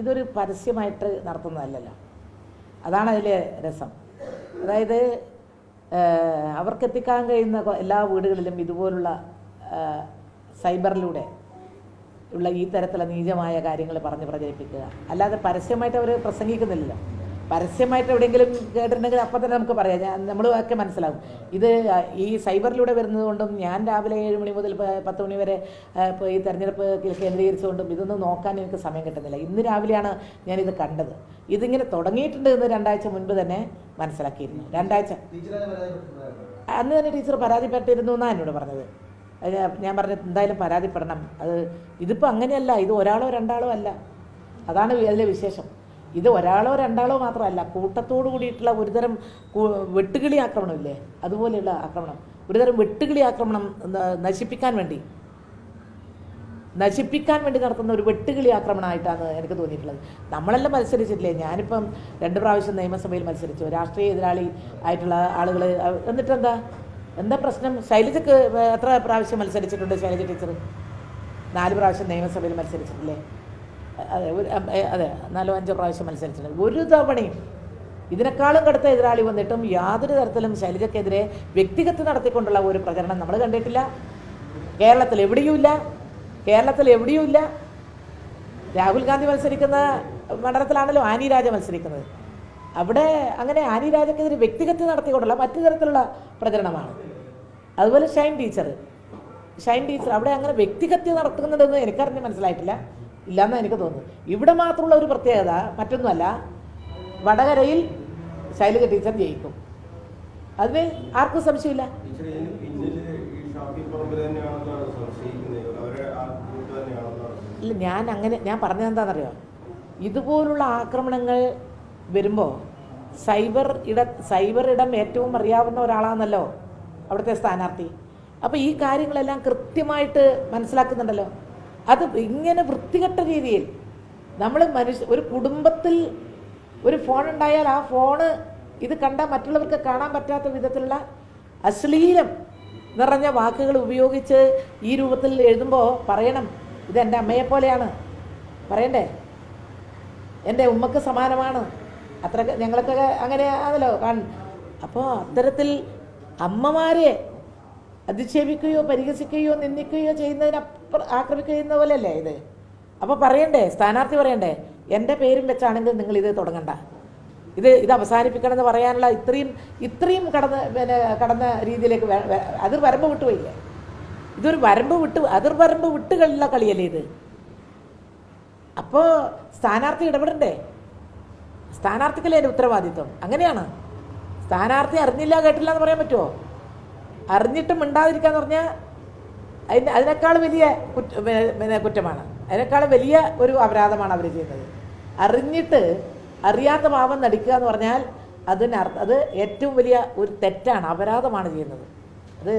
ഇതൊരു പരസ്യമായിട്ട് നടത്തുന്നതല്ലല്ലോ. അതാണ് അതിലെ രസം. അതായത് അവർക്ക് എത്തിക്കാൻ കഴിയുന്ന എല്ലാ വീടുകളിലും ഇതുപോലുള്ള സൈബറിലൂടെ ഉള്ള ഈ തരത്തിലുള്ള നീചമായ കാര്യങ്ങൾ പറഞ്ഞ് പ്രചരിപ്പിക്കുക. അല്ലാതെ പരസ്യമായിട്ട് അവർ പ്രസംഗിക്കുന്നില്ലല്ലോ. പരസ്യമായിട്ട് എവിടെയെങ്കിലും കേട്ടിട്ടുണ്ടെങ്കിൽ അപ്പം തന്നെ നമുക്ക് പറയാം, നമ്മളൊക്കെ മനസ്സിലാവും ഇത് ഈ സൈബറിലൂടെ വരുന്നത് കൊണ്ടും ഞാൻ രാവിലെ 7 മണി മുതൽ 10 മണി വരെ ഇപ്പോൾ ഈ തെരഞ്ഞെടുപ്പ് കേന്ദ്രീകരിച്ചുകൊണ്ടും ഇതൊന്നും നോക്കാൻ എനിക്ക് സമയം കിട്ടുന്നില്ല. ഇന്ന് രാവിലെയാണ് ഞാനിത് കണ്ടത്. ഇതിങ്ങനെ തുടങ്ങിയിട്ടുണ്ട് എന്ന് 2 ആഴ്ച മുൻപ് തന്നെ മനസ്സിലാക്കിയിരുന്നു. 2 ആഴ്ച അന്ന് തന്നെ ടീച്ചർ പരാതിപ്പെട്ടിരുന്നു എന്നാണ് എന്നോട് പറഞ്ഞത്. ഞാൻ പറഞ്ഞത് എന്തായാലും പരാതിപ്പെടണം. ഇതിപ്പോൾ അങ്ങനെയല്ല, ഇത് ഒരാളോ രണ്ടാളോ അല്ല. അതാണ് അതിലെ വിശേഷം. ഇത് ഒരാളോ രണ്ടാളോ മാത്രമല്ല, കൂട്ടത്തോടു കൂടിയിട്ടുള്ള ഒരുതരം വെട്ടുകിളി ആക്രമണമില്ലേ, അതുപോലെയുള്ള ആക്രമണം, ഒരുതരം വെട്ടുകിളി ആക്രമണം നശിപ്പിക്കാൻ വേണ്ടി നടത്തുന്ന ഒരു വെട്ടുകിളി ആക്രമണമായിട്ടാണ് എനിക്ക് തോന്നിയിട്ടുള്ളത്. നമ്മളെല്ലാം മത്സരിച്ചിട്ടില്ലേ? ഞാനിപ്പം 2 പ്രാവശ്യം നിയമസഭയിൽ മത്സരിച്ചു, രാഷ്ട്രീയ എതിരാളി ആയിട്ടുള്ള ആളുകൾ. എന്നിട്ടെന്താ പ്രശ്നം? ശൈലജക്ക് എത്ര പ്രാവശ്യം മത്സരിച്ചിട്ടുണ്ട്? ശൈലജ ടീച്ചർ 4 പ്രാവശ്യം നിയമസഭയിൽ മത്സരിച്ചിട്ടില്ലേ? അതെ 4-5 പ്രാവശ്യം മത്സരിച്ചിട്ടുണ്ട്. ഒരു തവണയും ഇതിനേക്കാളും കടുത്ത എതിരാളി വന്നിട്ടും യാതൊരു തരത്തിലും ശൈലജക്കെതിരെ വ്യക്തിഗത നടത്തിക്കൊണ്ടുള്ള ഒരു പ്രചരണം നമ്മൾ കണ്ടിട്ടില്ല. കേരളത്തിൽ എവിടെയുമില്ല. രാഹുൽ ഗാന്ധി മത്സരിക്കുന്ന മണ്ഡലത്തിലാണല്ലോ ആനി രാജ മത്സരിക്കുന്നത്. അവിടെ അങ്ങനെ ആനി രാജക്കെതിരെ വ്യക്തിഗത നടത്തിക്കൊണ്ടുള്ള മറ്റു തരത്തിലുള്ള പ്രചരണമാണ്. അതുപോലെ ഷൈൻ ടീച്ചർ അവിടെ അങ്ങനെ വ്യക്തിഹത്യ നടത്തുന്നുണ്ടെന്ന് എനിക്കറിഞ്ഞ് മനസ്സിലായിട്ടില്ല, ഇല്ലയെന്ന് എനിക്ക് തോന്നുന്നു. ഇവിടെ മാത്രമുള്ള ഒരു പ്രത്യേകത മറ്റൊന്നുമല്ല, വടകരയിൽ ശൈലജ ടീച്ചർ ജയിക്കും, അതിന് ആർക്കും സംശയമില്ല. ഇല്ല, ഞാൻ പറഞ്ഞത് എന്താണെന്നറിയോ, ഇതുപോലുള്ള ആക്രമണങ്ങൾ വരുമ്പോൾ സൈബർ ഇടം ഏറ്റവും അറിയാവുന്ന ഒരാളാണല്ലോ അവിടുത്തെ സ്ഥാനാർത്ഥി. അപ്പോൾ ഈ കാര്യങ്ങളെല്ലാം കൃത്യമായിട്ട് മനസ്സിലാക്കുന്നുണ്ടല്ലോ. അത് ഇങ്ങനെ വൃത്തികെട്ട രീതിയിൽ നമ്മൾ ഒരു കുടുംബത്തിൽ ഒരു ഫോൺ ഉണ്ടായാൽ ആ ഫോണ് ഇത് കണ്ടാൽ മറ്റുള്ളവർക്ക് കാണാൻ പറ്റാത്ത വിധത്തിലുള്ള അശ്ലീലം നിറഞ്ഞ വാക്കുകൾ ഉപയോഗിച്ച് ഈ രൂപത്തിൽ എഴുതുമ്പോൾ പറയണം, ഇത് എൻ്റെ അമ്മയെ പോലെയാണ് പറയണ്ടേ, എൻ്റെ ഉമ്മക്ക് സമാനമാണ്, അത്ര ഞങ്ങളൊക്കെ അങ്ങനെ ആണല്ലോ അപ്പോൾ അത്തരത്തിൽ അമ്മമാരെ അധിക്ഷേപിക്കുകയോ പരിഹസിക്കുകയോ നിന്ദിക്കുകയോ ആക്രമിക്കുന്ന പോലെയല്ലേ ഇത്. അപ്പോൾ പറയണ്ടേ, സ്ഥാനാർത്ഥി പറയണ്ടേ, എൻ്റെ പേരും വെച്ചാണെങ്കിൽ നിങ്ങൾ ഇത് തുടങ്ങണ്ട, ഇത് അവസാനിപ്പിക്കണം എന്ന് പറയാനുള്ള ഇത്രയും കടന്ന രീതിയിലേക്ക് അതിർ വരമ്പ് വിട്ടുപോയില്ലേ? ഇതൊരു അതിർ വരമ്പ് വിട്ടുകളുള്ള കളിയല്ലേ ഇത്. അപ്പോൾ സ്ഥാനാർത്ഥി ഇടപെടണ്ടേ? സ്ഥാനാർത്ഥിക്കല്ലേ എൻ്റെ ഉത്തരവാദിത്വം? അങ്ങനെയാണ്. സ്ഥാനാർത്ഥി അറിഞ്ഞില്ല കേട്ടില്ല എന്ന് പറയാൻ പറ്റുമോ? അറിഞ്ഞിട്ട് മിണ്ടാതിരിക്കാന്ന് പറഞ്ഞാൽ അതിനേക്കാൾ വലിയ കുറ്റമാണ്, അതിനേക്കാൾ വലിയ ഒരു അപരാധമാണ് അവർ ചെയ്യുന്നത്. അറിഞ്ഞിട്ട് അറിയാത്ത ഭാവം നടിക്കുക എന്ന് പറഞ്ഞാൽ അത് ഏറ്റവും വലിയ ഒരു തെറ്റാണ്, അപരാധമാണ് ചെയ്യുന്നത്. അത്